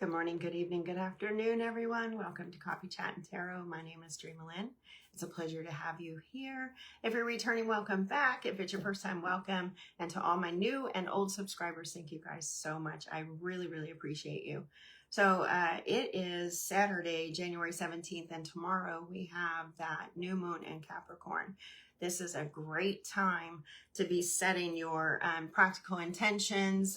Good morning, good evening, good afternoon, everyone. Welcome to Coffee Chat and Tarot. My name is DreamaLynn. It's a pleasure to have you here. If you're returning, welcome back. If it's your first time, welcome. And to all my new and old subscribers, thank you guys so much. I really appreciate you. So it is Saturday, January 17th, and tomorrow we have that new moon in Capricorn. This is a great time to be setting your practical intentions,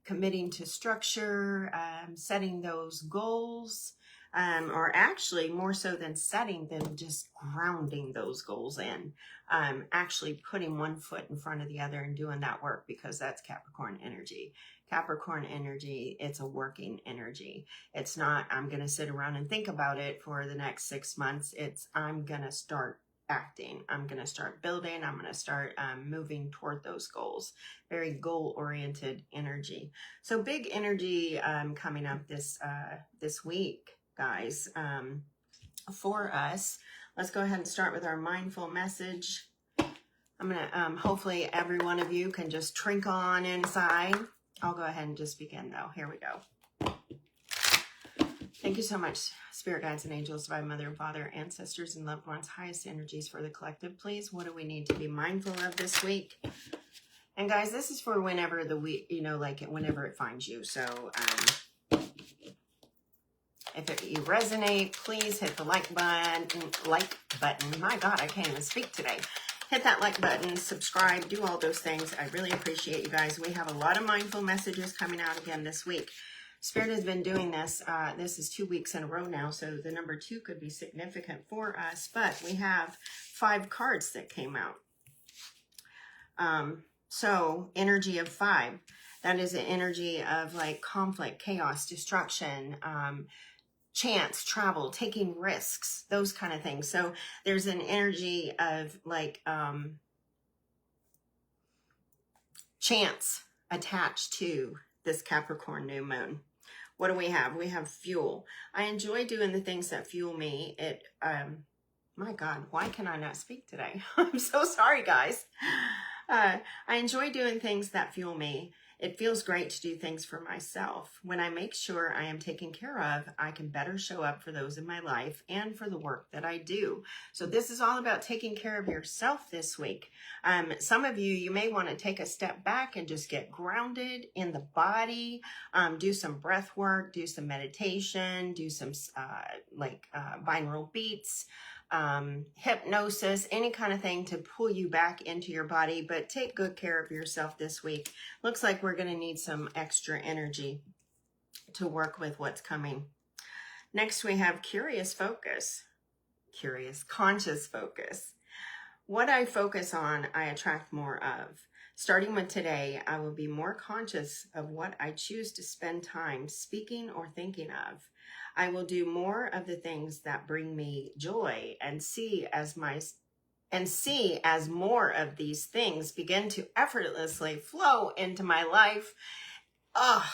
committing to structure, setting those goals, or actually more so than setting them, just grounding those goals in, actually putting one foot in front of the other and doing that work, because that's Capricorn energy. Capricorn energy, it's a working energy. It's not, I'm going to sit around and think about it for the next 6 months. It's, I'm going to start acting. I'm going to start building. I'm going to start moving toward those goals. Very goal-oriented energy. So big energy coming up this week, guys, for us. Let's go ahead and start with our mindful message. I'm going to, hopefully every one of you can just trink on inside. I'll go ahead and just begin though. Here we go. Thank you so much, Spirit Guides and Angels, Divine Mother and Father, ancestors and loved ones, highest energies for the collective, please. What do we need to be mindful of this week? And guys, this is for whenever the week, whenever it finds you. So if you resonate, please hit the like button. My God, I can't even speak today. Hit that like button, subscribe, do all those things. I really appreciate you guys. We have a lot of mindful messages coming out again this week. Spirit has been doing this. This is 2 weeks in a row now, so the number 2 could be significant for us. But we have 5 cards that came out. So energy of 5. That is an energy of like conflict, chaos, destruction, chance, travel, taking risks, those kind of things. So there's an energy of like chance attached to this Capricorn new moon. What do we have? We have fuel. I enjoy doing the things that fuel me. My God, why can I not speak today? I'm so sorry, guys. I enjoy doing things that fuel me. It feels great to do things for myself. When I make sure I am taken care of, I can better show up for those in my life and for the work that I do. So this is all about taking care of yourself this week. Some of you may want to take a step back and just get grounded in the body, do some breath work, do some meditation, do some binaural beats, hypnosis, any kind of thing to pull you back into your body, but take good care of yourself this week. Looks like we're going to need some extra energy to work with what's coming. Next, we have curious focus, conscious focus. What I focus on, I attract more of. Starting with today, I will be more conscious of what I choose to spend time speaking or thinking of. I will do more of the things that bring me joy and see as more of these things begin to effortlessly flow into my life. Oh,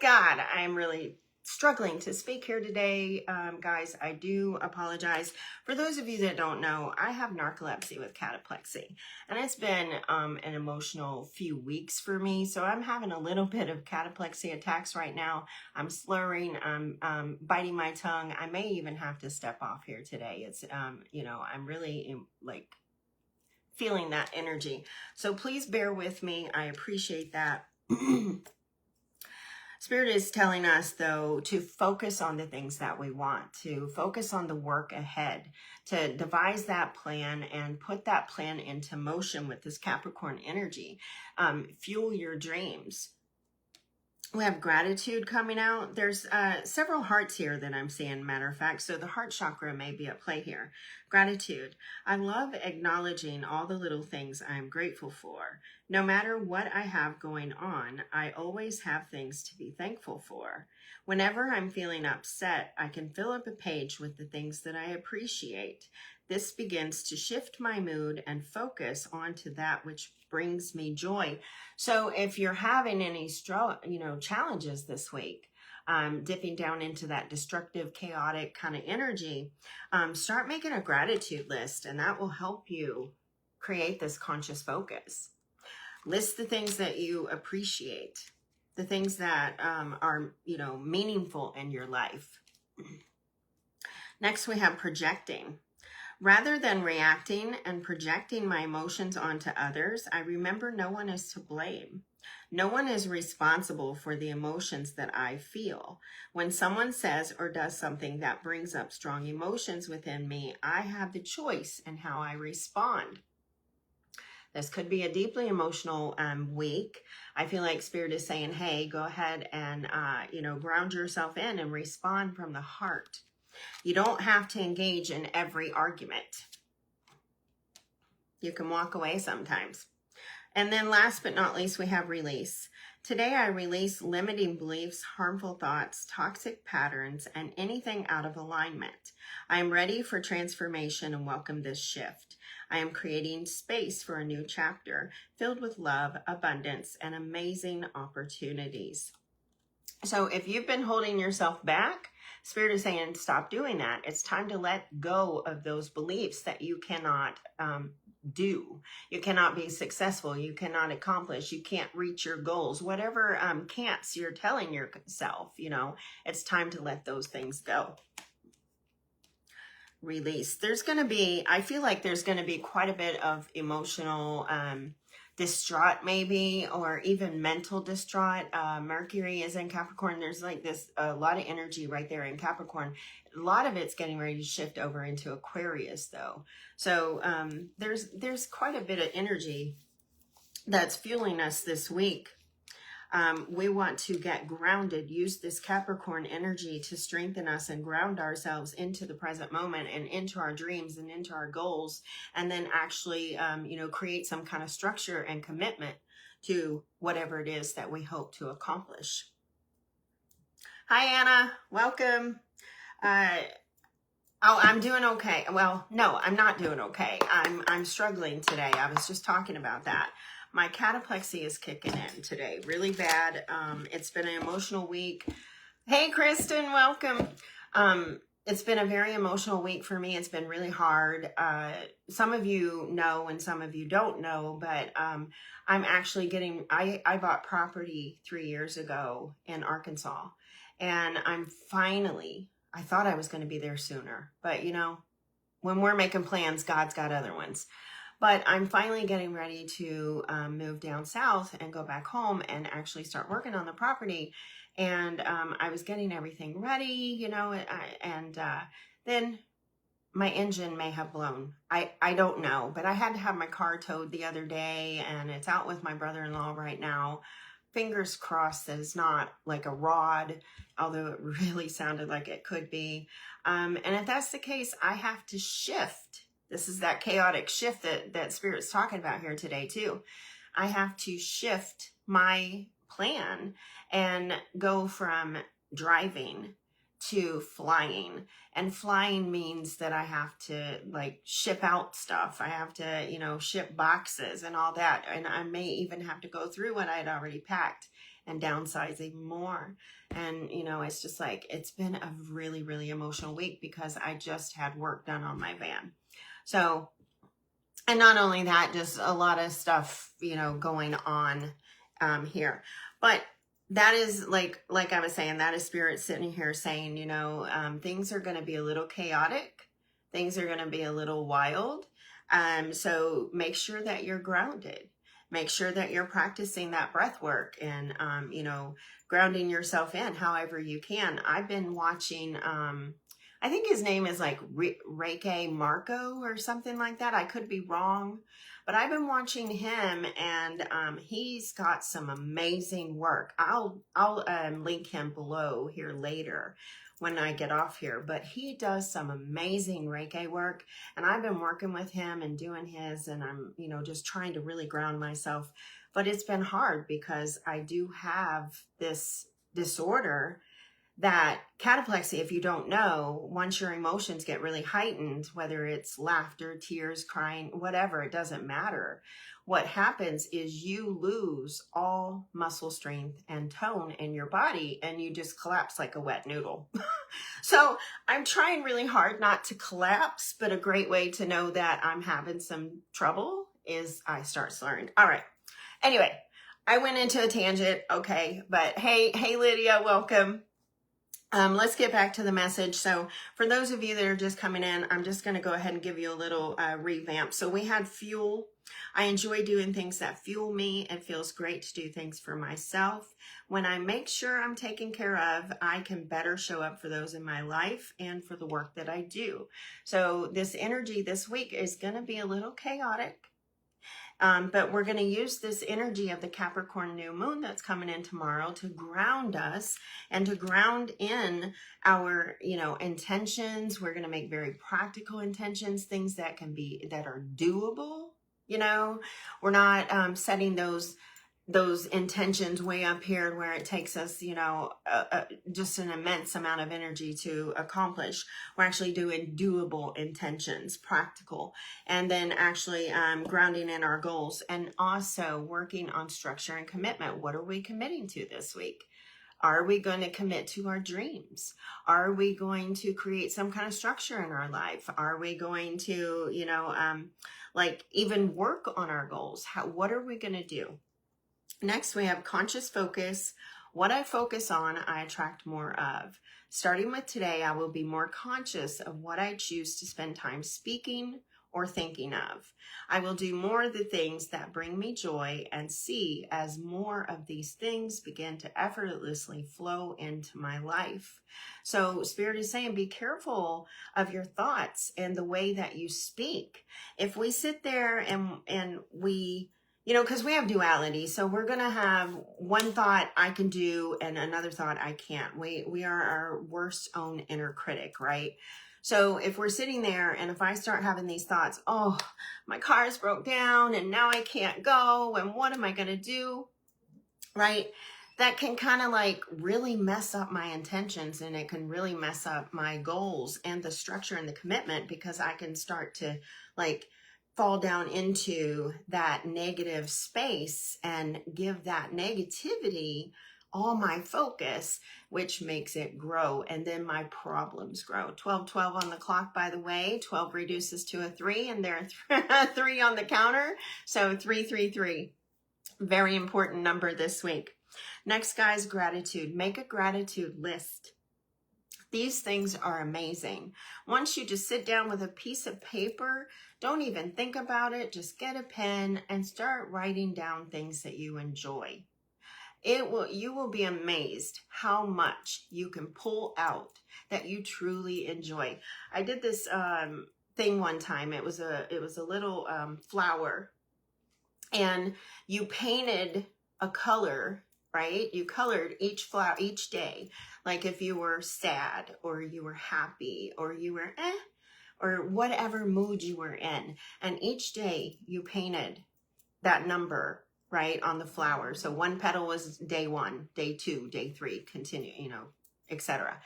God, I am really struggling to speak here today. Guys, I do apologize. For those of you that don't know, I have narcolepsy with cataplexy, and it's been an emotional few weeks for me. So I'm having a little bit of cataplexy attacks right now. I'm slurring, I'm biting my tongue. I may even have to step off here today. It's, I'm really feeling that energy. So please bear with me. I appreciate that. Spirit is telling us, though, to focus on the things that we want, to focus on the work ahead, to devise that plan and put that plan into motion with this Capricorn energy. Fuel your dreams. We have gratitude coming out. There's several hearts here that I'm seeing, matter of fact. So the heart chakra may be at play here. Gratitude. I love acknowledging all the little things I'm grateful for. No matter what I have going on, I always have things to be thankful for. Whenever I'm feeling upset, I can fill up a page with the things that I appreciate. This begins to shift my mood and focus onto that which brings me joy. So if you're having any challenges this week, dipping down into that destructive, chaotic kind of energy, start making a gratitude list, and that will help you create this conscious focus. List the things that you appreciate, the things that are, meaningful in your life. Next, we have projecting. Rather than reacting and projecting my emotions onto others, I remember no one is to blame. No one is responsible for the emotions that I feel. When someone says or does something that brings up strong emotions within me, I have the choice in how I respond. This could be a deeply emotional week. I feel like Spirit is saying, hey, go ahead and, ground yourself in and respond from the heart. You don't have to engage in every argument. You can walk away sometimes. And then last but not least, we have release. Today, I release limiting beliefs, harmful thoughts, toxic patterns, and anything out of alignment. I am ready for transformation and welcome this shift. I am creating space for a new chapter filled with love, abundance, and amazing opportunities. So if you've been holding yourself back, Spirit is saying, stop doing that. It's time to let go of those beliefs that you cannot do. You cannot be successful. You cannot accomplish. You can't reach your goals. Whatever can'ts you're telling yourself, it's time to let those things go. Release. I feel like there's going to be quite a bit of emotional distraught maybe, or even mental distraught. Mercury is in Capricorn. There's like a lot of energy right there in Capricorn. A lot of it's getting ready to shift over into Aquarius though. So there's quite a bit of energy that's fueling us this week. We want to get grounded, use this Capricorn energy to strengthen us and ground ourselves into the present moment and into our dreams and into our goals. And then actually, create some kind of structure and commitment to whatever it is that we hope to accomplish. Hi, Anna. Welcome. I'm doing okay. Well, no, I'm not doing okay. I'm struggling today. I was just talking about that. My cataplexy is kicking in today, really bad. It's been an emotional week. Hey, Kristen, welcome. It's been a very emotional week for me. It's been really hard. Some of you know and some of you don't know, but I'm actually I bought property 3 years ago in Arkansas, and I thought I was going to be there sooner, but when we're making plans, God's got other ones. But I'm finally getting ready to move down south and go back home and actually start working on the property. And I was getting everything ready, and then my engine may have blown. I don't know, but I had to have my car towed the other day, and it's out with my brother-in-law right now. Fingers crossed that it's not like a rod, although it really sounded like it could be. And if that's the case, I have to shift. This is that chaotic shift that Spirit's talking about here today too. I have to shift my plan and go from driving to flying. And flying means that I have to ship out stuff. I have to, ship boxes and all that. And I may even have to go through what I had already packed and downsize even more. And, it's just it's been a really, really emotional week because I just had work done on my van. So, and not only that, just a lot of stuff, going on here. But that is like I was saying, that is Spirit sitting here saying, things are going to be a little chaotic. Things are going to be a little wild. So make sure that you're grounded. Make sure that you're practicing that breath work and, grounding yourself in however you can. I've been watching, I think his name is Reiki Marco or something like that. I could be wrong, but I've been watching him, and he's got some amazing work. I'll link him below here later when I get off here, but he does some amazing Reiki work, and I've been working with him and doing his, and I'm, just trying to really ground myself, but it's been hard because I do have this disorder that cataplexy, if you don't know, once your emotions get really heightened, whether it's laughter, tears, crying, whatever, it doesn't matter. What happens is you lose all muscle strength and tone in your body, and you just collapse like a wet noodle. So I'm trying really hard not to collapse, but a great way to know that I'm having some trouble is I start slurring. All right. Anyway, I went into a tangent. Okay. But hey, Lydia, welcome. Let's get back to the message. So for those of you that are just coming in, I'm just going to go ahead and give you a little revamp. So we had fuel. I enjoy doing things that fuel me. It feels great to do things for myself. When I make sure I'm taken care of, I can better show up for those in my life and for the work that I do. So this energy this week is going to be a little chaotic. But we're going to use this energy of the Capricorn new moon that's coming in tomorrow to ground us and to ground in our, intentions. We're going to make very practical intentions, things that are doable. We're not setting those intentions way up here where it takes us, just an immense amount of energy to accomplish. We're actually doing doable intentions, practical, and then actually grounding in our goals, and also working on structure and commitment. What are we committing to this week? Are we going to commit to our dreams? Are we going to create some kind of structure in our life? Are we going to, even work on our goals? What are we going to do? Next, we have conscious focus. What I focus on, I attract more of. Starting with today, I will be more conscious of what I choose to spend time speaking or thinking of. I will do more of the things that bring me joy and see as more of these things begin to effortlessly flow into my life. So Spirit is saying, be careful of your thoughts and the way that you speak. If we sit there and we... because we have duality. So we're going to have one thought I can do and another thought I can't. We are our worst own inner critic, right? So if we're sitting there and if I start having these thoughts, oh, my car's broke down and now I can't go and what am I going to do, right? That can kind of really mess up my intentions, and it can really mess up my goals and the structure and the commitment, because I can start to fall down into that negative space and give that negativity all my focus, which makes it grow. And then my problems grow. 12 on the clock, by the way. 12 reduces to a 3, and there are 3 on the counter. So 333. Very important number this week. Next, guys, gratitude. Make a gratitude list. These things are amazing. Once you just sit down with a piece of paper, don't even think about it. Just get a pen and start writing down things that you enjoy. You will be amazed how much you can pull out that you truly enjoy. I did this thing one time. It was a little flower, and you painted a color. Right? You colored each flower each day. Like if you were sad or you were happy or you were or whatever mood you were in. And each day you painted that number, right, on the flower. So one petal was day 1, day 2, day 3, continue, etc.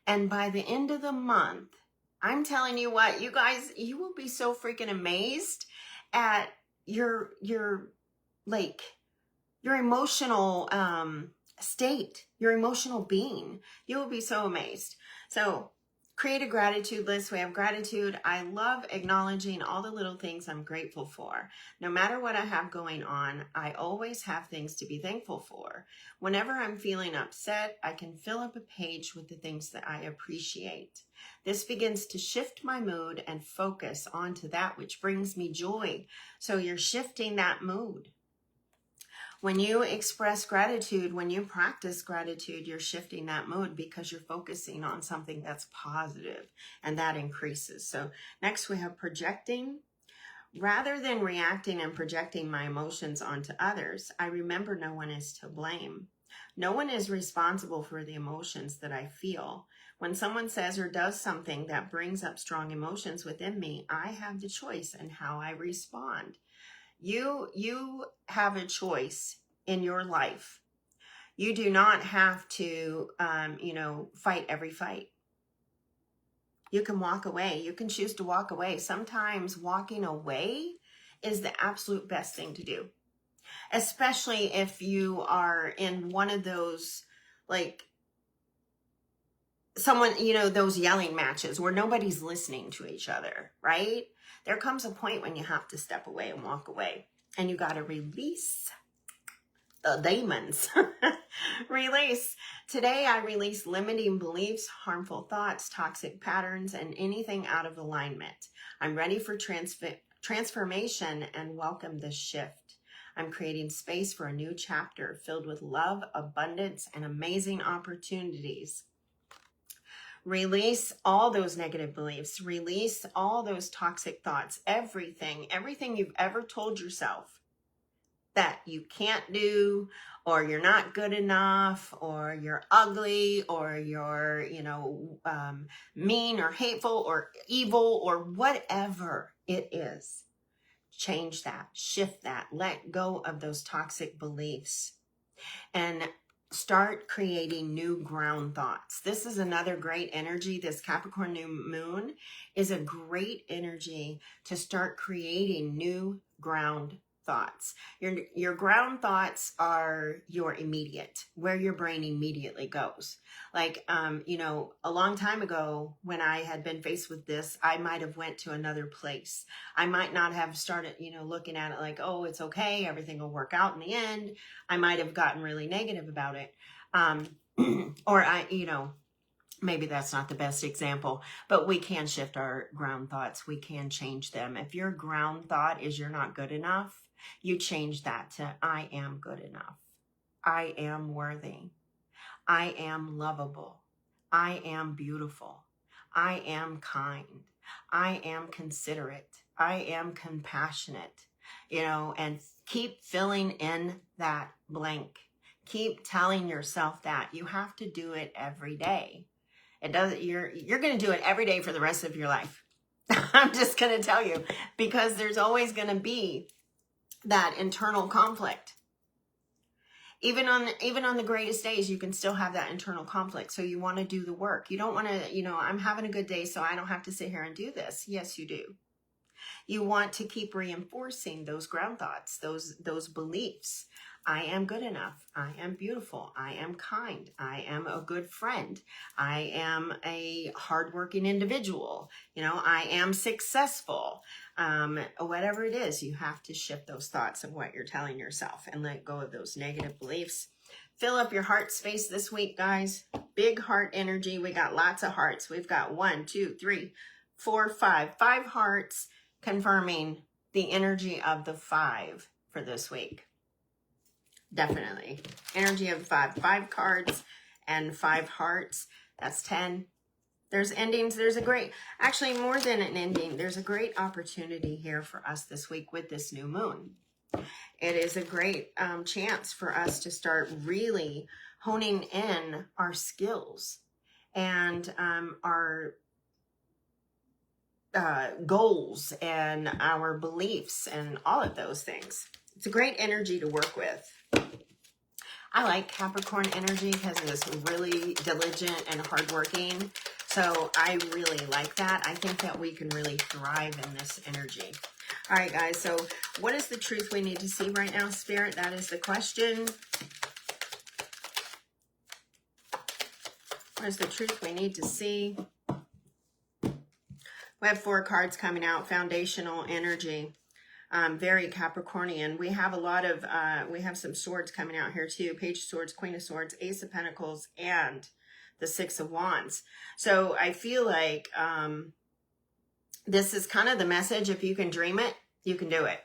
And by the end of the month, I'm telling you what, you guys, you will be so freaking amazed at your emotional state, your emotional being. You will be so amazed. So create a gratitude list. We have gratitude. I love acknowledging all the little things I'm grateful for. No matter what I have going on, I always have things to be thankful for. Whenever I'm feeling upset, I can fill up a page with the things that I appreciate. This begins to shift my mood and focus onto that which brings me joy. So you're shifting that mood. When you express gratitude, when you practice gratitude, you're shifting that mood because you're focusing on something that's positive, and that increases. So next we have projecting. Rather than reacting and projecting my emotions onto others, I remember no one is to blame. No one is responsible for the emotions that I feel. When someone says or does something that brings up strong emotions within me, I have the choice in how I respond. You have a choice in your life. You do not have to, fight every fight. You can walk away. You can choose to walk away. Sometimes walking away is the absolute best thing to do, especially if you are in one of those, those yelling matches where nobody's listening to each other, right? There comes a point when you have to step away and walk away, and you got to release demons. Release. Today I release limiting beliefs, harmful thoughts, toxic patterns, and anything out of alignment. I'm ready for transformation and welcome this shift. I'm creating space for a new chapter filled with love, abundance, and amazing opportunities. Release all those negative beliefs. Release all those toxic thoughts. Everything you've ever told yourself that you can't do, or you're not good enough, or you're ugly, or you're, mean or hateful or evil or whatever it is. Change that, shift that, let go of those toxic beliefs and start creating new ground thoughts. This is another great energy. This Capricorn new moon is a great energy to start creating new ground thoughts. Your ground thoughts are your immediate, where your brain immediately goes. Like, a long time ago when I had been faced with this, I might have went to another place. I might not have started, looking at it like, oh, it's okay, everything will work out in the end. I might have gotten really negative about it. Or maybe that's not the best example, but we can shift our ground thoughts. We can change them. If your ground thought is you're not good enough, you change that to I am good enough. I am worthy. I am lovable. I am beautiful. I am kind. I am considerate. I am compassionate, and keep filling in that blank. Keep telling yourself that. You have to do it every day. You're going to do it every day for the rest of your life. I'm just going to tell you, because there's always going to be that internal conflict. Even on the greatest days, you can still have that internal conflict. So you want to do the work. You don't want to, I'm having a good day, so I don't have to sit here and do this. Yes, you do. You want to keep reinforcing those ground thoughts, those beliefs. I am good enough. I am beautiful. I am kind. I am a good friend. I am a hardworking individual. I am successful. Whatever it is, you have to shift those thoughts of what you're telling yourself and let go of those negative beliefs. Fill up your heart space this week, guys. Big heart energy. We got lots of hearts. We've got 1, 2, 3, 4, 5 hearts, confirming the energy of the 5 for this week. Definitely. Energy of 5 cards and 5 hearts. That's 10. There's endings. Actually more than an ending, there's a great opportunity here for us this week with this new moon. It is a great chance for us to start really honing in our skills and our goals and our beliefs and all of those things. It's a great energy to work with. I like Capricorn energy because it's really diligent and hardworking. So I really like that. I think that we can really thrive in this energy. All right, guys. So what is the truth we need to see right now, Spirit? That is the question. What is the truth we need to see? We have 4 cards coming out. Foundational energy. Very Capricornian. We have a lot of, we have some swords coming out here too. Page of Swords, Queen of Swords, Ace of Pentacles, and the 6 of Wands. So I feel like this is kind of the message. If you can dream it, you can do it.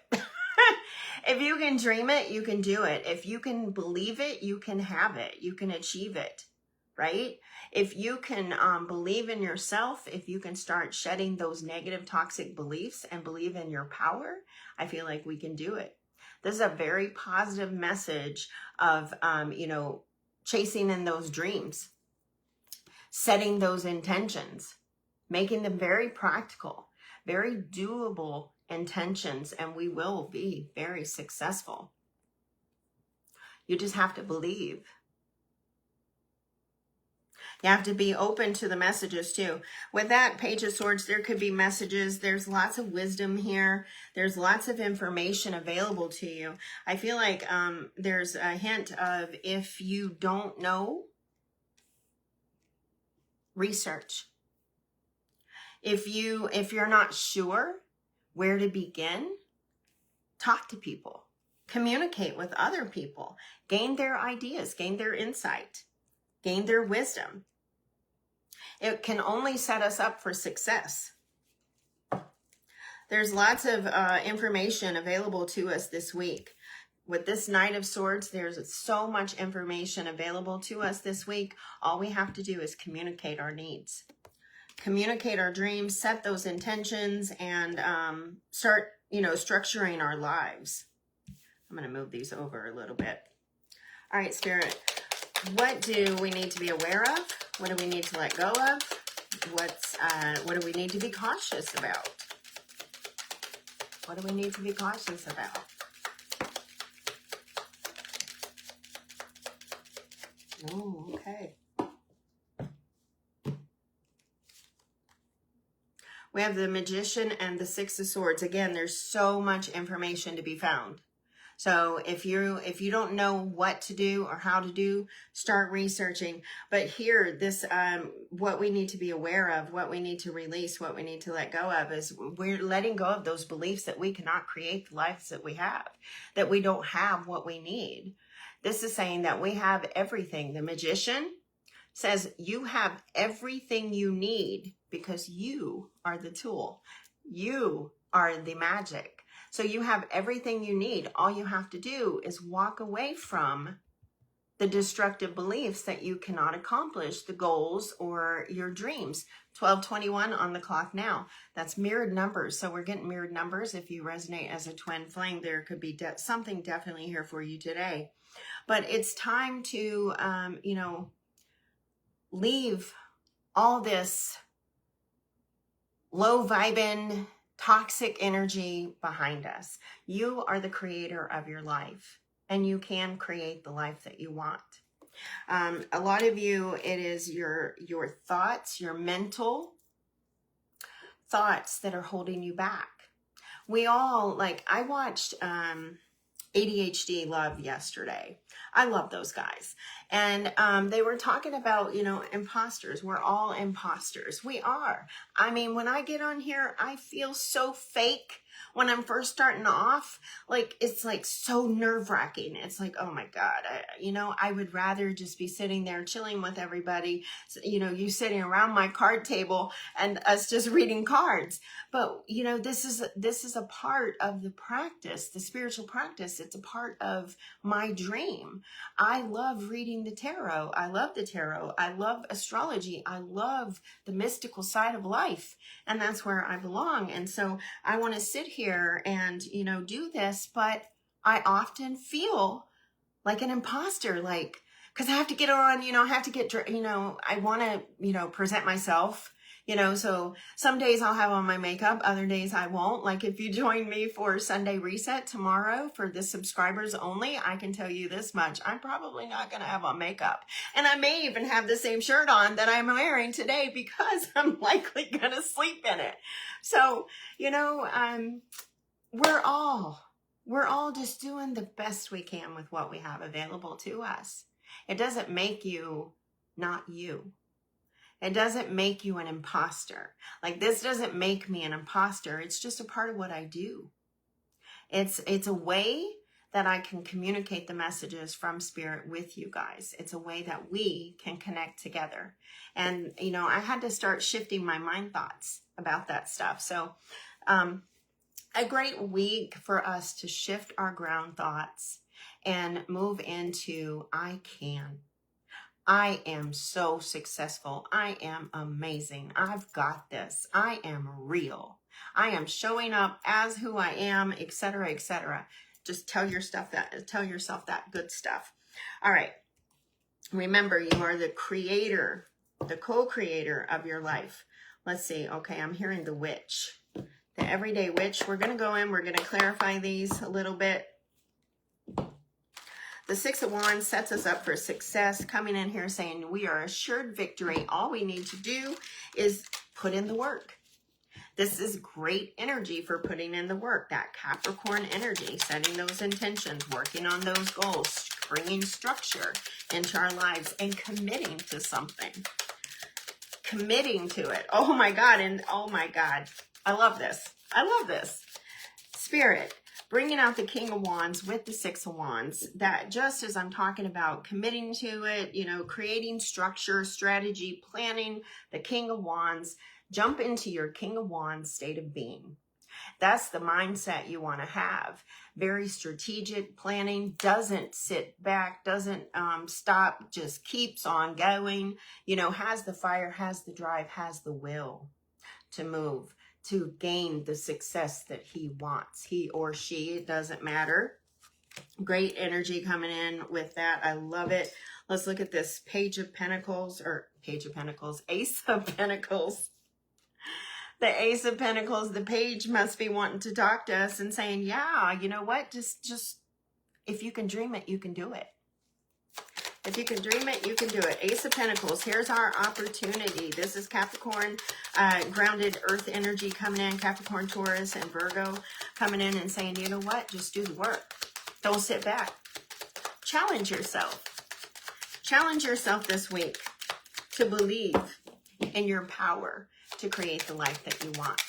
If you can dream it, you can do it. If you can believe it, you can have it. You can achieve it, right? If you can believe in yourself, if you can start shedding those negative toxic beliefs and believe in your power, I feel like we can do it. This is a very positive message of, chasing in those dreams, setting those intentions, making them very practical, very doable intentions, and we will be very successful. You just have to believe. You have to be open to the messages too. With that Page of Swords, there could be messages. There's lots of wisdom here. There's lots of information available to you. I feel like there's a hint of, if you don't know, research. If you're not sure where to begin, talk to people. communicate with other people, gain their ideas, gain their insight, gain their wisdom. It can only set us up for success. There's lots of information available to us this week. With this Knight of Swords, there's so much information available to us this week. All we have to do is communicate our needs, communicate our dreams, set those intentions, and start, structuring our lives. I'm going to move these over a little bit. All right, Spirit, what do we need to be aware of? What do we need to let go of? What do we need to be cautious about? What do we need to be cautious about? Oh, okay. We have the Magician and the Six of Swords. Again, there's so much information to be found. So if you don't know what to do or how to do, start researching. But here, this what we need to be aware of, what we need to release, what we need to let go of is we're letting go of those beliefs that we cannot create the lives that we have, that we don't have what we need. This is saying that we have everything. The Magician says you have everything you need because you are the tool. You are the magic. So you have everything you need. All you have to do is walk away from the destructive beliefs that you cannot accomplish the goals or your dreams. 12:21 on the clock now. That's mirrored numbers. So we're getting mirrored numbers. If you resonate as a twin flame, there could be something definitely here for you today. But it's time to, leave all this low vibing, toxic energy behind us. You are the creator of your life, and you can create the life that you want. A lot of you, it is your thoughts, your mental thoughts that are holding you back. We all, I watched ADHD Love yesterday. I love those guys. And they were talking about, imposters. We're all imposters. We are. I mean, when I get on here, I feel so fake when I'm first starting off. It's so nerve-wracking. It's like, oh my God, I would rather just be sitting there chilling with everybody, you sitting around my card table and us just reading cards. But, this is a part of the practice, the spiritual practice. It's a part of my dream. I love reading the tarot. I love the tarot. I love astrology. I love the mystical side of life. And that's where I belong. And so I want to sit here and, do this, but I often feel like an imposter, because I have to get on, I have to get, I want to, present myself. So some days I'll have on my makeup, other days I won't. If you join me for Sunday Reset tomorrow for the subscribers only, I can tell you this much. I'm probably not going to have on makeup. And I may even have the same shirt on that I'm wearing today because I'm likely going to sleep in it. So, we're all just doing the best we can with what we have available to us. It doesn't make you not you. It doesn't make you an imposter. This doesn't make me an imposter. It's just a part of what I do. It's a way that I can communicate the messages from Spirit with you guys. It's a way that we can connect together. And, I had to start shifting my mind thoughts about that stuff. So, a great week for us to shift our ground thoughts and move into I can. I am so successful. I am amazing. I've got this. I am real. I am showing up as who I am, etc., etc. Just tell yourself that good stuff. All right. Remember, you are the creator, the co-creator of your life. Let's see. Okay, I'm hearing the witch. The everyday witch. We're going to go in. We're going to clarify these a little bit. The Six of Wands sets us up for success, coming in here saying we are assured victory. All we need to do is put in the work. This is great energy for putting in the work, that Capricorn energy, setting those intentions, working on those goals, bringing structure into our lives, and committing to something. Committing to it. Oh my God, and oh my God. I love this. I love this. Spirit, bringing out the King of Wands with the Six of Wands, that just as I'm talking about committing to it, you know, creating structure, strategy, planning, the King of Wands, jump into your King of Wands state of being. That's the mindset you want to have. Very strategic planning, doesn't sit back, doesn't stop, just keeps on going, you know, has the fire, has the drive, has the will to move, to gain the success that he wants, he or she, it doesn't matter. Great energy coming in with that. I love it. Let's look at this Ace of Pentacles. The Ace of Pentacles, the page must be wanting to talk to us and saying, yeah, you know what? Just if you can dream it, you can do it. If you can dream it, you can do it. Ace of Pentacles, here's our opportunity. This is Capricorn, grounded earth energy coming in, Capricorn, Taurus, and Virgo coming in and saying, you know what? Just do the work. Don't sit back. Challenge yourself. Challenge yourself this week to believe in your power to create the life that you want.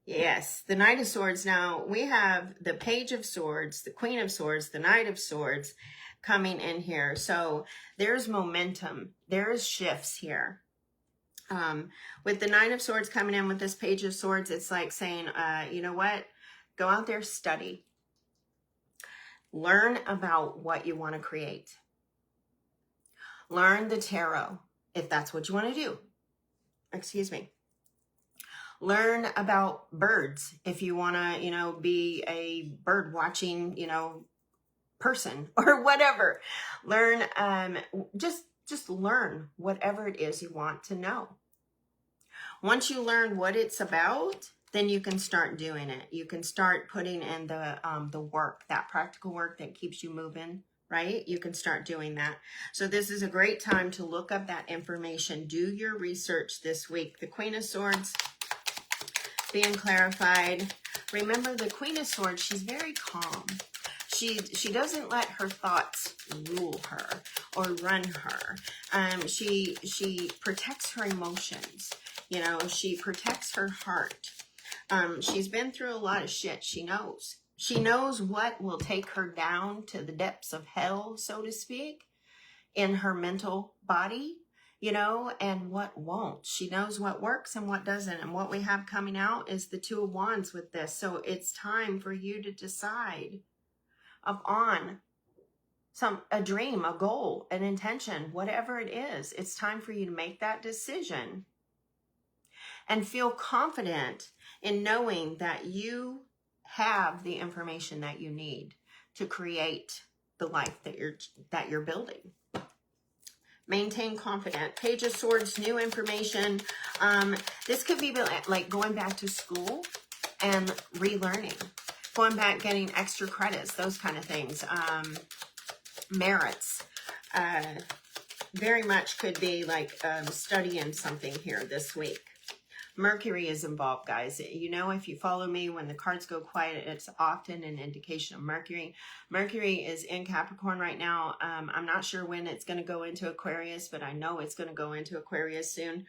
Yes, the Knight of Swords. Now we have the Page of Swords, the Queen of Swords, the Knight of Swords coming in here. So there's momentum. There's shifts here. With the Nine of Swords coming in with this Page of Swords, it's like saying, you know what? Go out there, study. Learn about what you want to create. Learn the tarot, if that's what you want to do. Excuse me. Learn about birds if you want to, you know, be a bird watching, you know, person or whatever. Learn, just learn whatever it is you want to know. Once you learn what it's about, then you can start doing it. You can start putting in the work, that practical work that keeps you moving, right? You can start doing that. So this is a great time to look up that information. Do your research this week. The Queen of Swords being clarified. Remember, the Queen of Swords, she's very calm. She doesn't let her thoughts rule her or run her. She protects her emotions. You know, she protects her heart. She's been through a lot of shit. She knows. She knows what will take her down to the depths of hell, so to speak, in her mental body, you know, and what won't. She knows what works and what doesn't. And what we have coming out is the Two of Wands with this. So it's time for you to decide upon a dream, a goal, an intention, whatever it is. It's time for you to make that decision and feel confident in knowing that you have the information that you need to create the life that you're building. Maintain confident. Page of Swords, new information. This could be like going back to school and relearning, going back, getting extra credits, those kind of things. Merits. Very much could be like studying something here this week. Mercury is involved, guys. You know, if you follow me, when the cards go quiet, it's often an indication of Mercury. Mercury is in Capricorn right now. I'm not sure when it's going to go into Aquarius, but I know it's going to go into Aquarius soon.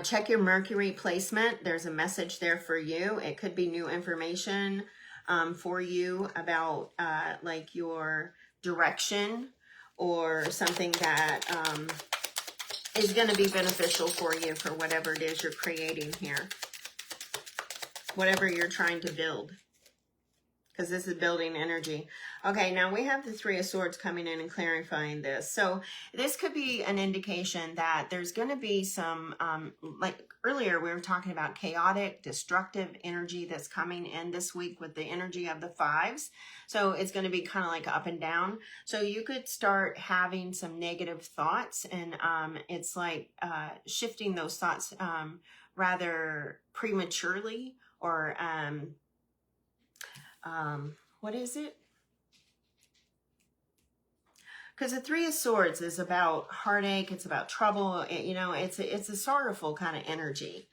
Check your Mercury placement. There's a message there for you. It could be new information for you about like your direction or something that is going to be beneficial for you for whatever it is you're creating here. Whatever you're trying to build. Because this is building energy. Okay, now we have the Three of Swords coming in and clarifying this. So this could be an indication that there's going to be some, like earlier we were talking about chaotic, destructive energy that's coming in this week with the energy of the fives. So it's going to be kind of like up and down. So you could start having some negative thoughts, and it's like shifting those thoughts rather prematurely, or what is it? Because the Three of Swords is about heartache. It's about trouble. You know, it's a sorrowful kind of energy.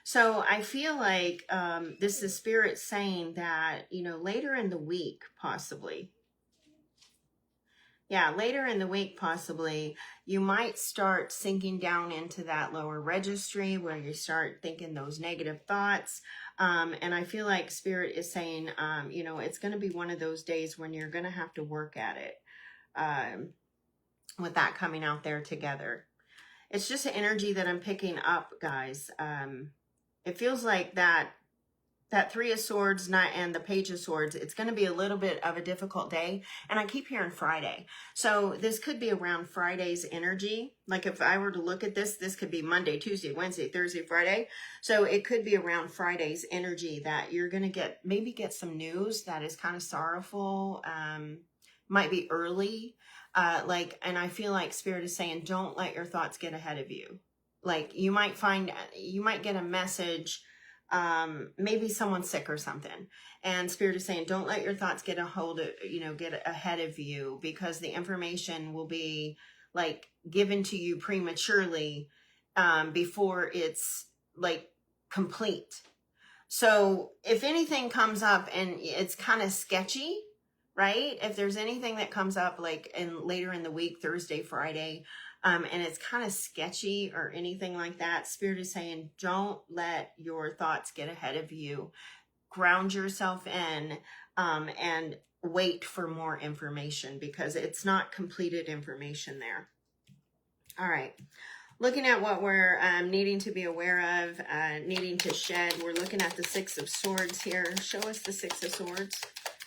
So I feel like this is Spirit saying that, you know, later in the week, possibly, Yeah, later in the week, possibly, you might start sinking down into that lower registry where you start thinking those negative thoughts. And I feel like Spirit is saying, you know, it's going to be one of those days when you're going to have to work at it with that coming out there together. It's just an energy that I'm picking up, guys. It feels like that Three of Swords and the Page of Swords, it's going to be a little bit of a difficult day. And I keep hearing Friday. So this could be around Friday's energy. Like if I were to look at this, this could be Monday, Tuesday, Wednesday, Thursday, Friday. So it could be around Friday's energy that you're going to maybe get some news that is kind of sorrowful. Might be early. And I feel like Spirit is saying, don't let your thoughts get ahead of you. Like you might get a message, maybe someone's sick or something, and Spirit is saying, don't let your thoughts get ahead of you, because the information will be like given to you prematurely, before it's like complete. So if anything comes up and it's kind of sketchy, right? If there's anything that comes up like later in the week, Thursday, Friday, and it's kind of sketchy or anything like that, Spirit is saying, don't let your thoughts get ahead of you. Ground yourself in, and wait for more information, because it's not completed information there. All right. Looking at what we're needing to be aware of, needing to shed, we're looking at the Six of Swords here. Show us the Six of Swords.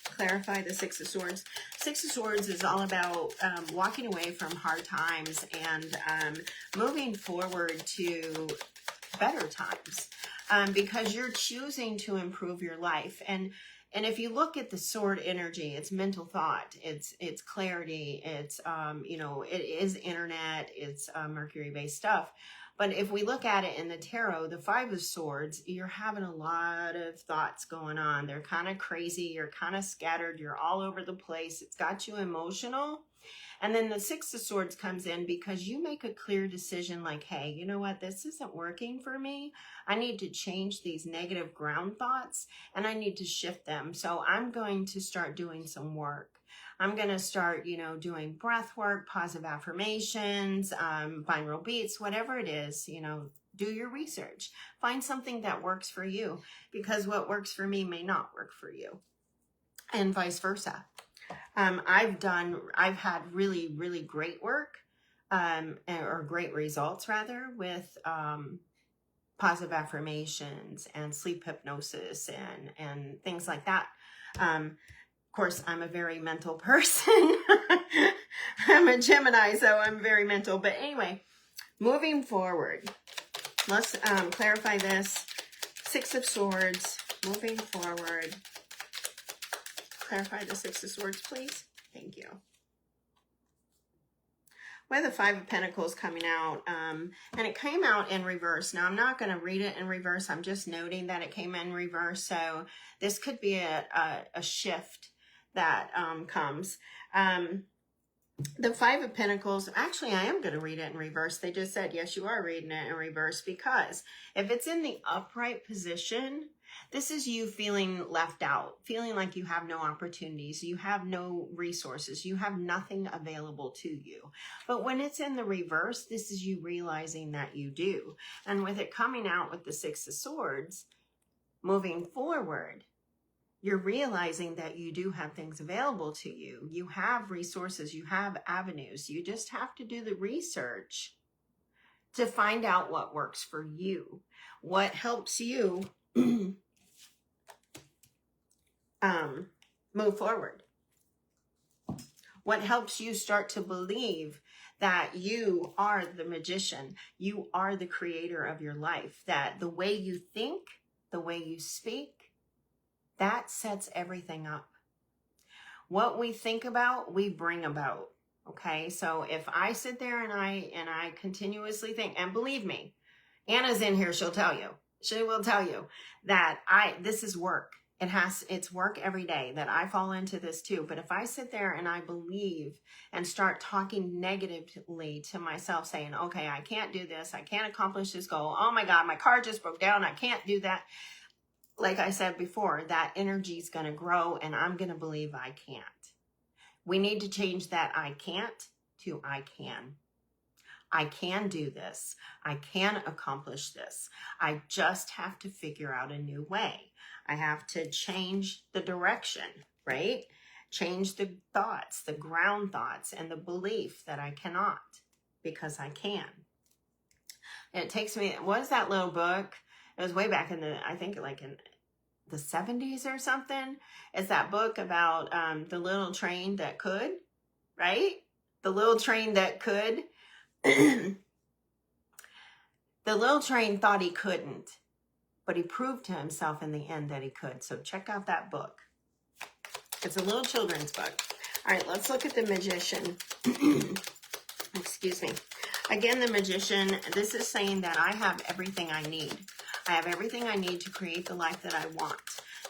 Clarify the Six of Swords. Six of Swords is all about walking away from hard times and moving forward to better times, because you're choosing to improve your life. And if you look at the sword energy, it's mental thought, it's clarity, it's it is internet, it's Mercury-based stuff. But if we look at it in the tarot, the Five of Swords, you're having a lot of thoughts going on. They're kind of crazy. You're kind of scattered. You're all over the place. It's got you emotional. And then the Six of Swords comes in because you make a clear decision like, hey, you know what? This isn't working for me. I need to change these negative ground thoughts and I need to shift them. So I'm going to start doing some work. I'm going to start, doing breath work, positive affirmations, binaural beats, whatever it is, do your research. Find something that works for you, because what works for me may not work for you, and vice versa. I've had really, really great work, or great results rather, with positive affirmations and sleep hypnosis and things like that. Of course, I'm a very mental person. I'm a Gemini, so I'm very mental. But anyway, moving forward, let's clarify this. Six of Swords, moving forward. Clarify the Six of Swords, please. Thank you. We have the Five of Pentacles coming out, and it came out in reverse. Now, I'm not going to read it in reverse. I'm just noting that it came in reverse. So this could be a shift that comes. The Five of Pentacles, actually, I am going to read it in reverse. They just said, yes, you are reading it in reverse, because if it's in the upright position, this is you feeling left out, feeling like you have no opportunities, you have no resources, you have nothing available to you. But when it's in the reverse, this is you realizing that you do. And with it coming out with the Six of Swords, moving forward, you're realizing that you do have things available to you. You have resources, you have avenues. You just have to do the research to find out what works for you, what helps you move forward, what helps you start to believe that you are the magician, you are the creator of your life, that the way you think, the way you speak, that sets everything up. What we think about, we bring about. Okay, so if I sit there and I continuously think, and believe me, Anna's in here, she'll tell you. She will tell you that this is work. It's work every day, that I fall into this too. But if I sit there and I believe and start talking negatively to myself, saying, okay, I can't do this, I can't accomplish this goal, oh my God, my car just broke down, I can't do that. Like I said before, that energy is going to grow and I'm going to believe I can't. We need to change that I can't to I can. I can do this. I can accomplish this. I just have to figure out a new way. I have to change the direction, right? Change the thoughts, the ground thoughts, and the belief that I cannot, because I can. And it takes me, what is that little book? It was way back in the, I think like in the 70s or something. It's that book about the little train that could, right? The little train that could. The little train thought he couldn't, but he proved to himself in the end that he could. So check out that book. It's a little children's book. All right, let's look at the Magician. Excuse me. Again, the Magician, this is saying that I have everything I need. I have everything I need to create the life that I want,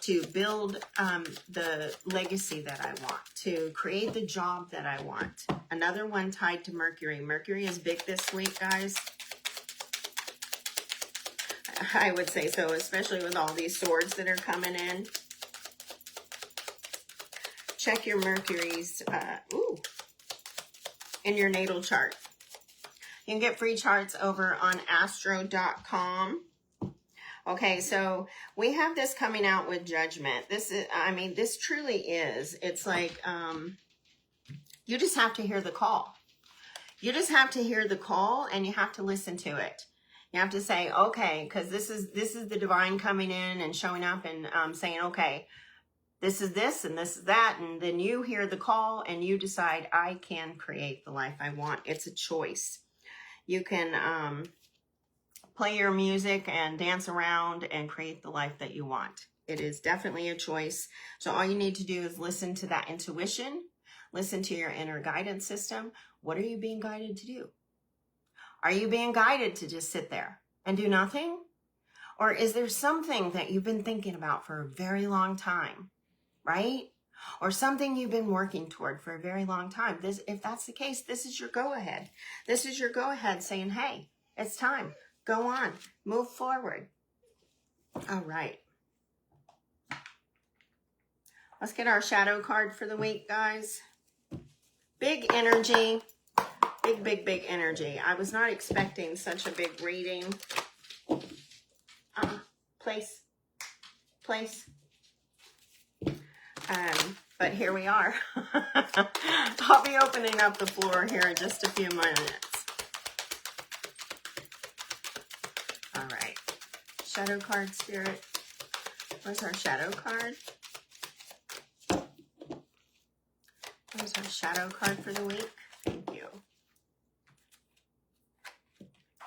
to build the legacy that I want, to create the job that I want. Another one tied to Mercury. Mercury is big this week, guys. I would say so, especially with all these swords that are coming in. Check your Mercury's in your natal chart. You can get free charts over on astro.com. Okay, so we have this coming out with Judgment. This is, I mean, this truly is. It's like, you just have to hear the call. You just have to hear the call, and you have to listen to it. You have to say, okay, because this is the divine coming in and showing up and saying, okay, this is this and this is that. And then you hear the call and you decide, I can create the life I want. It's a choice. You can play your music and dance around and create the life that you want. It is definitely a choice. So all you need to do is listen to that intuition, listen to your inner guidance system. What are you being guided to do? Are you being guided to just sit there and do nothing? Or is there something that you've been thinking about for a very long time, right? Or something you've been working toward for a very long time? If that's the case, this is your go-ahead. This is your go-ahead saying, hey, it's time. Go on. Move forward. All right. Let's get our shadow card for the week, guys. Big energy. Big energy. I was not expecting such a big reading. Place. But here we are. I'll be opening up the floor here in just a few minutes. All right. Shadow card, Spirit. Where's our shadow card? Where's our shadow card for the week? Thank you.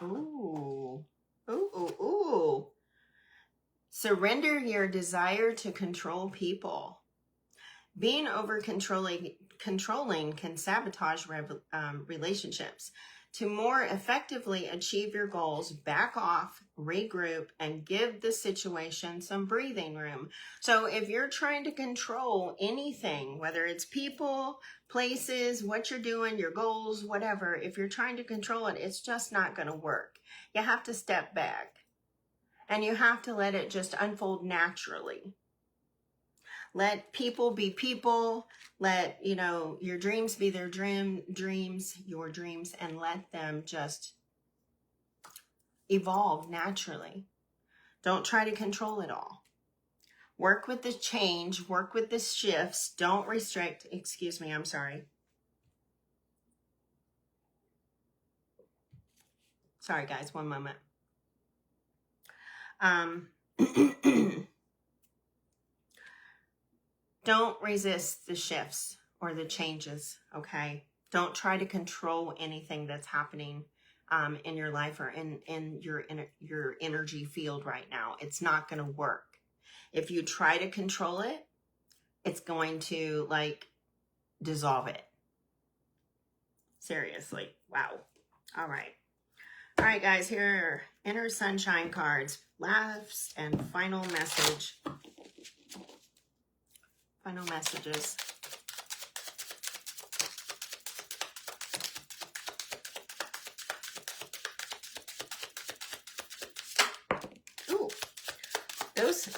Ooh. Ooh. Surrender your desire to control people. Being over controlling can sabotage relationships. To more effectively achieve your goals, back off, regroup, and give the situation some breathing room. So if you're trying to control anything, whether it's people, places, what you're doing, your goals, whatever, if you're trying to control it, it's just not going to work. You have to step back. And you have to let it just unfold naturally. Let people be people. Let, your dreams be their dreams, your dreams, and let them just evolve naturally. Don't try to control it all. Work with the change. Work with the shifts. Don't restrict. Excuse me, I'm sorry. Sorry, guys, one moment. Don't resist the shifts or the changes, okay? Don't try to control anything that's happening in your life or in your energy field right now. It's not going to work. If you try to control it, it's going to dissolve it. Seriously. Wow. All right. All right, guys, here are Inner Sunshine cards. Last and final message. Final messages. Ooh, those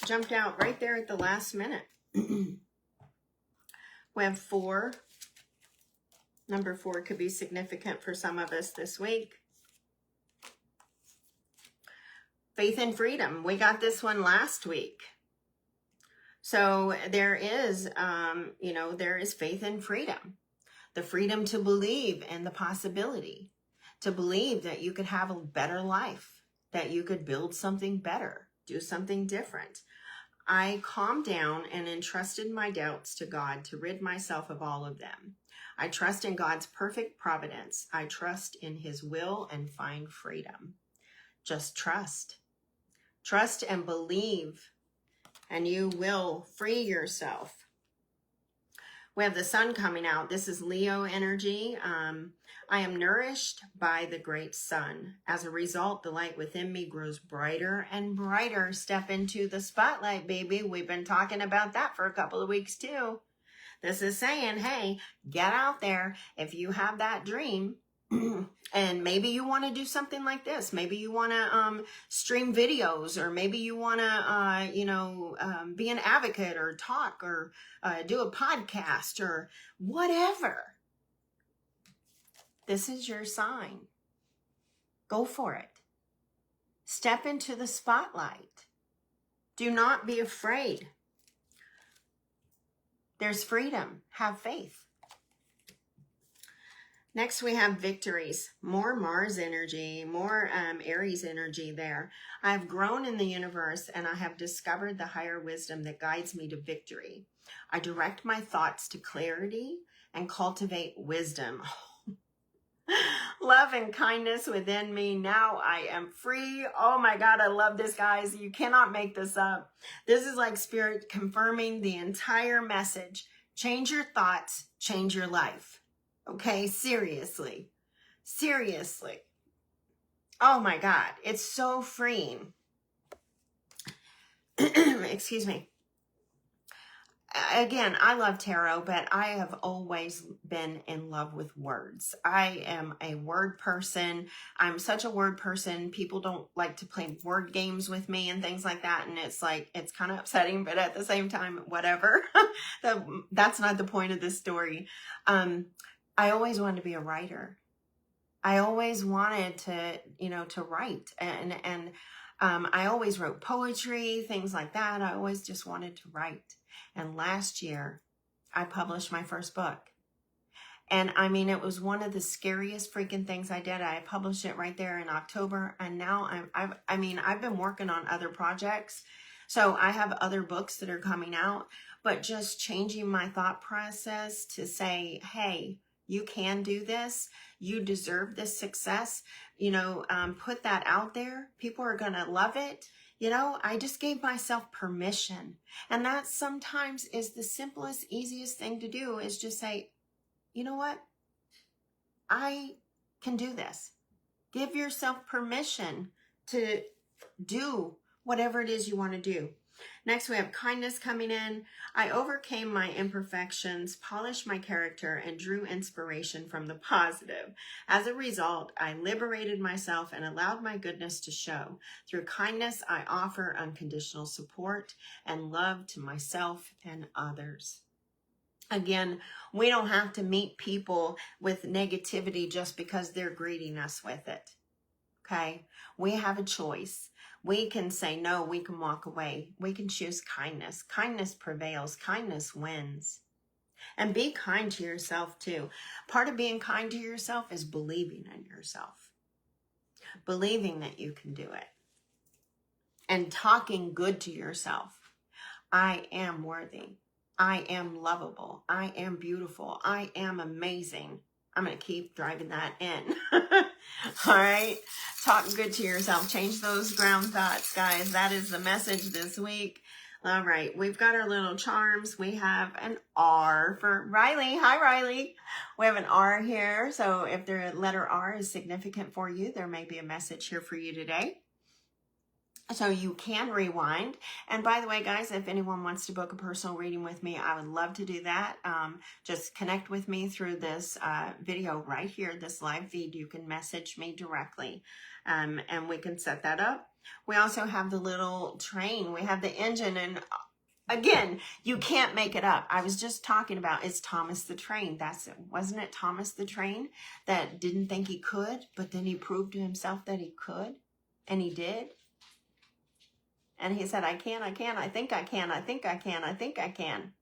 jumped out right there at the last minute. We have 4. Number 4 could be significant for some of us this week. Faith and freedom. We got this one last week. So there is, there is faith and freedom. The freedom to believe in the possibility, to believe that you could have a better life, that you could build something better, do something different. I calmed down and entrusted my doubts to God to rid myself of all of them. I trust in God's perfect providence. I trust in his will and find freedom. Just trust. Trust and believe, and you will free yourself. We have the sun coming out. This is Leo energy. I am nourished by the great sun. As a result, the light within me grows brighter and brighter. Step into the spotlight, baby. We've been talking about that for a couple of weeks too. This is saying, hey, get out there. If you have that dream, and maybe you want to do something like this. Maybe you want to stream videos, or maybe you want to, be an advocate or talk or do a podcast or whatever. This is your sign. Go for it. Step into the spotlight. Do not be afraid. There's freedom. Have faith. Next, we have victories. More Mars energy, more Aries energy there. I have grown in the universe, and I have discovered the higher wisdom that guides me to victory. I direct my thoughts to clarity and cultivate wisdom. Love and kindness within me. Now I am free. Oh my God, I love this, guys. You cannot make this up. This is like Spirit confirming the entire message. Change your thoughts, change your life. Okay, seriously. Seriously. Oh my God, it's so freeing. Excuse me. Again, I love tarot, but I have always been in love with words. I am a word person. I'm such a word person. People don't like to play word games with me and things like that. And it's like, it's kind of upsetting, but at the same time, whatever. That's not the point of this story. I always wanted to be a writer. I always wanted to write, and I always wrote poetry, things like that. I always just wanted to write. And last year, I published my first book. And I mean, it was one of the scariest freaking things I did. I published it right there in October. And now I've been working on other projects. So I have other books that are coming out, but just changing my thought process to say, hey, you can do this. You deserve this success. Put that out there. People are going to love it. I just gave myself permission. And that sometimes is the simplest, easiest thing to do, is just say, you know what? I can do this. Give yourself permission to do whatever it is you want to do. Next, we have kindness coming in. I overcame my imperfections, polished my character, and drew inspiration from the positive. As a result, I liberated myself and allowed my goodness to show. Through kindness, I offer unconditional support and love to myself and others. Again, we don't have to meet people with negativity just because they're greeting us with it. Okay? We have a choice. We can say no, we can walk away. We can choose kindness. Kindness prevails. Kindness wins. And be kind to yourself too. Part of being kind to yourself is believing in yourself. Believing that you can do it. And talking good to yourself. I am worthy. I am lovable. I am beautiful. I am amazing. I'm going to keep driving that in. All right. Talk good to yourself. Change those ground thoughts, guys. That is the message this week. All right. We've got our little charms. We have an R for Riley. Hi, Riley. We have an R here. So if the letter R is significant for you, there may be a message here for you today. So you can rewind. And by the way, guys, if anyone wants to book a personal reading with me, I would love to do that. Just connect with me through this video right here, this live feed. You can message me directly, and we can set that up. We also have the little train. We have the engine, and Again, you can't make it up. I was just talking about, it's Thomas the Train. Wasn't it Thomas the Train that didn't think he could, but then he proved to himself that he could, and he did? And he said, I can, I think I can, I think I can, I think I can.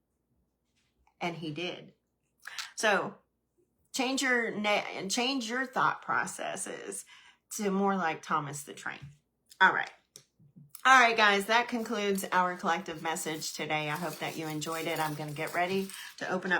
And he did. So change your thought processes to more like Thomas the Train. All right. All right, guys, that concludes our collective message today. I hope that you enjoyed it. I'm going to get ready to open up